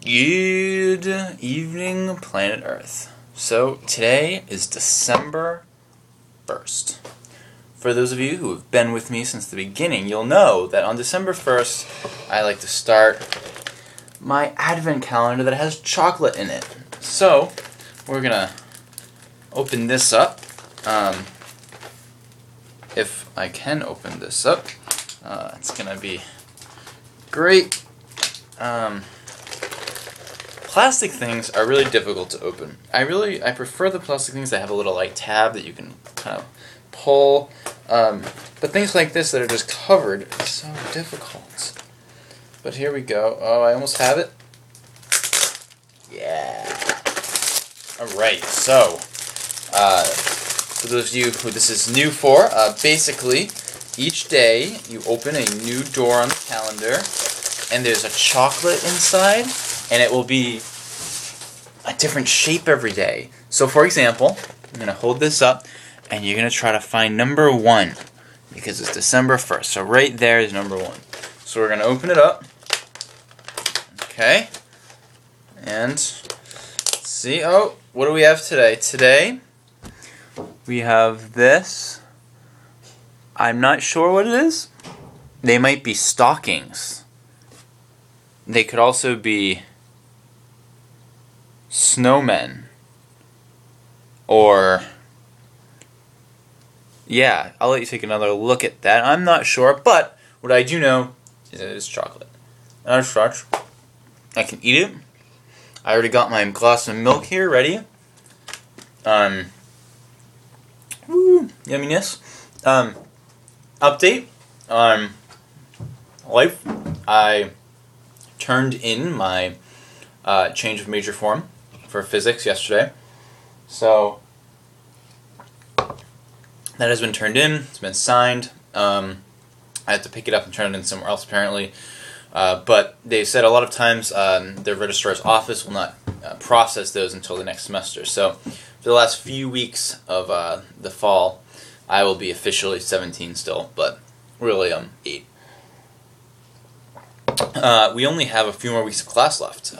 Good evening, planet Earth. So, today is December 1st. For those of you who have been with me since the beginning, you'll know that on December 1st, I like to start my advent calendar that has chocolate in it. So, we're gonna open this up. If I can open this up, it's gonna be great. Plastic things are really difficult to open. I prefer the plastic things that have a little tab that you can kind of pull. But things like this that are just covered is so difficult. But here we go. Oh, I almost have it. Yeah. Alright, so for those of you who this is new for, basically each day you open a new door on the calendar and there's a chocolate inside. And it will be a different shape every day. So, for example, I'm going to hold this up, and you're going to try to find number 1, because it's December 1st. So right there is number 1. So we're going to open it up. Okay. And let's see. Oh, what do we have today? Today, we have this. I'm not sure what it is. They might be stockings. They could also be snowmen, or yeah, I'll let you take another look at that. I'm not sure, but what I do know is that it is chocolate. And as such, I can eat it. I already got my glass of milk here ready. Yumminess. Update on life. I turned in my change of major form for physics yesterday. So that has been turned in. It's been signed. I have to pick it up and turn it in somewhere else apparently. But they said a lot of times the registrar's office will not process those until the next semester. So for the last few weeks of the fall, I will be officially 17 still, but really 8. We only have a few more weeks of class left.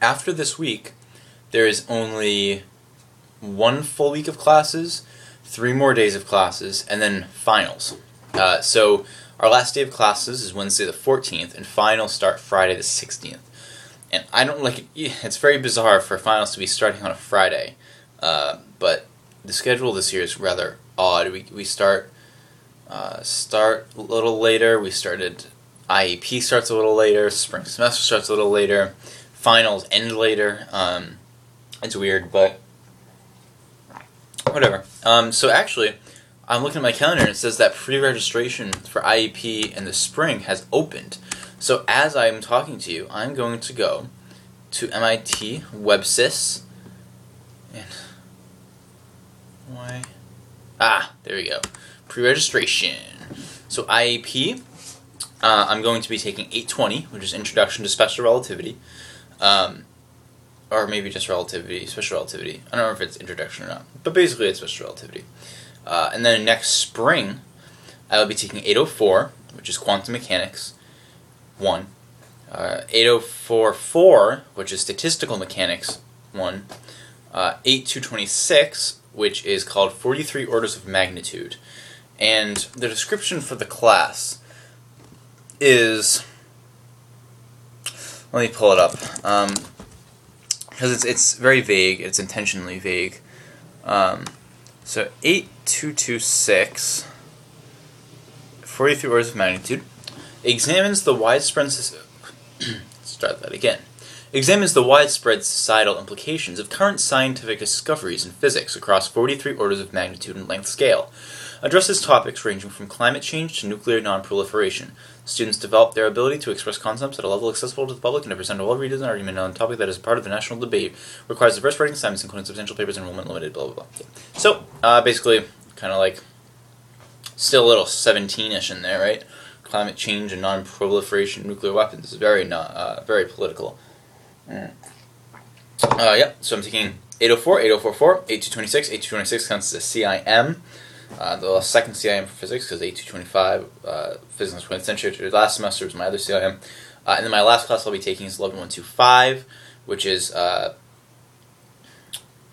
After this week, there is only 1 full week of classes, 3 more days of classes, and then finals. So our last day of classes is Wednesday the 14th, and finals start Friday the 16th. And I don't like it. It's very bizarre for finals to be starting on a Friday, but the schedule this year is rather odd. We start a little later. We started. IEP starts a little later. Spring semester starts a little later. Finals end later. It's weird, but whatever. So actually, I'm looking at my calendar and it says that pre-registration for IEP in the spring has opened. So as I'm talking to you, I'm going to go to MIT WebSys. And why? There we go. Pre-registration. So IEP. I'm going to be taking 820, which is Introduction to Special Relativity, or maybe just Relativity, Special Relativity. I don't know if it's Introduction or not, but basically it's Special Relativity. And then next spring, I will be taking 804, which is Quantum Mechanics 1, 8044, which is Statistical Mechanics 1, 8226, which is called 43 Orders of Magnitude. And the description for the class is, let me pull it up, because it's very vague. It's intentionally vague. So 8226, 43 orders of magnitude, examines the widespread examines the widespread societal implications of current scientific discoveries in physics across 43 orders of magnitude and length scale. Addresses topics ranging from climate change to nuclear non-proliferation. Students develop their ability to express concepts at a level accessible to the public and to present a well-reasoned argument on a topic that is part of the national debate. Requires diverse writing assignments, including substantial papers, enrollment limited, blah, blah, blah. Yeah. So, basically, kind of like, still a little 17-ish in there, right? Climate change and non-proliferation nuclear weapons is very political. Yeah, so I'm taking 804, 8044, 8226. 8226 counts as a CIM. The second CIM for physics, because 8225, physics in the 20th century, last semester was my other CIM. And then my last class I'll be taking is 11125, which is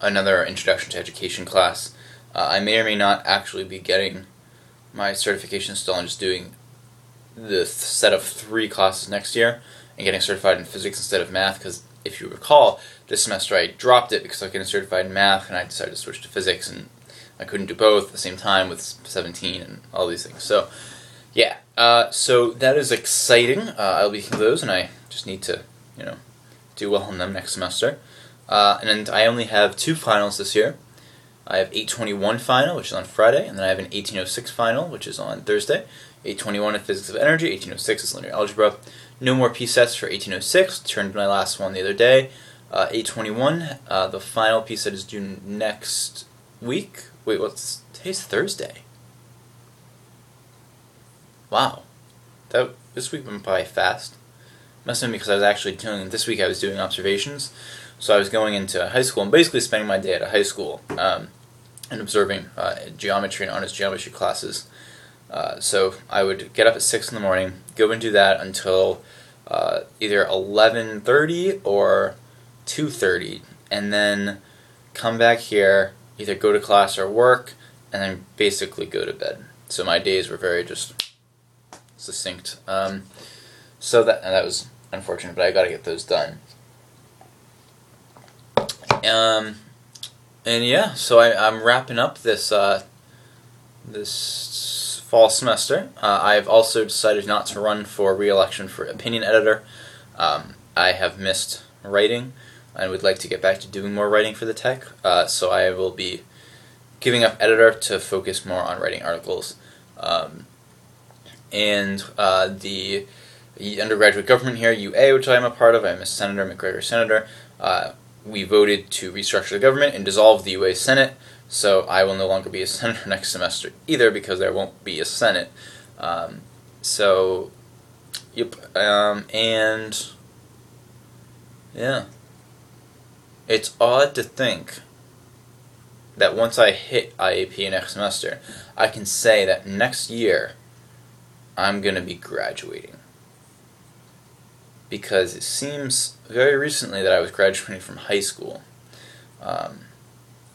another Introduction to Education class. I may or may not actually be getting my certification still. I'm just doing the set of 3 classes next year and getting certified in physics instead of math, because if you recall, this semester I dropped it because I was getting certified in math and I decided to switch to physics, and I couldn't do both at the same time with 17 and all these things. So, yeah. So that is exciting. I'll be taking those, and I just need to, do well on them next semester. And then I only have 2 finals this year. I have 821 final, which is on Friday, and then I have an 1806 final, which is on Thursday. 821 is Physics of Energy, 1806 is Linear Algebra. No more P-sets for 1806, turned my last one the other day. 821, the final P-set is due next week. Wait, today's Thursday. Wow. This week went by fast. Must have been because I was actually this week I was doing observations. So I was going into high school and basically spending my day at a high school and observing geometry and honest geometry classes. So I would get up at 6 in the morning, go and do that until either 11:30 or 2:30, and then come back here, either go to class or work, and then basically go to bed. So my days were very just succinct. So that was unfortunate, but I got to get those done. And yeah, so I'm wrapping up this this fall semester. I've also decided not to run for re-election for opinion editor. I have missed writing and would like to get back to doing more writing for the tech. So I will be giving up editor to focus more on writing articles. And the undergraduate government here, UA, which I am a part of, I'm a senator, McGregor senator. We voted to restructure the government and dissolve the UA Senate, so I will no longer be a senator next semester either, because there won't be a Senate. Yep, and yeah. It's odd to think that once I hit IAP next semester, I can say that next year I'm going to be graduating. Because it seems very recently that I was graduating from high school. And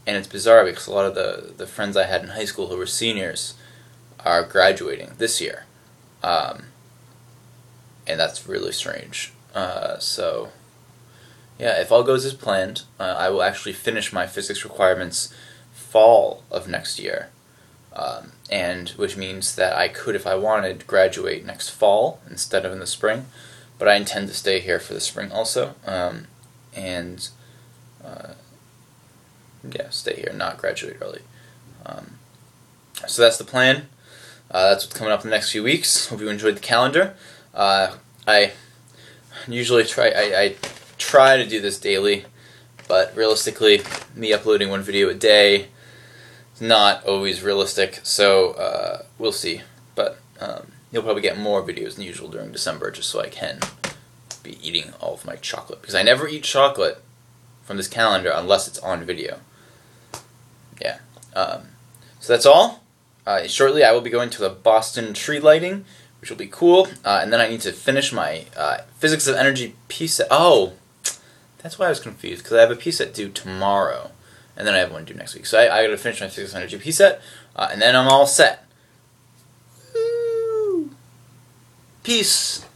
it's bizarre because a lot of the friends I had in high school who were seniors are graduating this year. And that's really strange. So, yeah, if all goes as planned, I will actually finish my physics requirements fall of next year. And which means that I could, if I wanted, graduate next fall instead of in the spring. But I intend to stay here for the spring also, yeah, stay here, not graduate early. So that's the plan. That's what's coming up in the next few weeks. Hope you enjoyed the calendar. I usually I try to do this daily, but realistically, me uploading 1 video a day is not always realistic. So we'll see. But you'll probably get more videos than usual during December, just so I can be eating all of my chocolate. Because I never eat chocolate from this calendar unless it's on video. Yeah. So that's all. Shortly I will be going to the Boston tree lighting, which will be cool. And then I need to finish my Physics of Energy P-set. Oh, that's why I was confused, because I have a P-set due tomorrow. And then I have one due next week. So I got to finish my Physics of Energy P-set, and then I'm all set. Peace.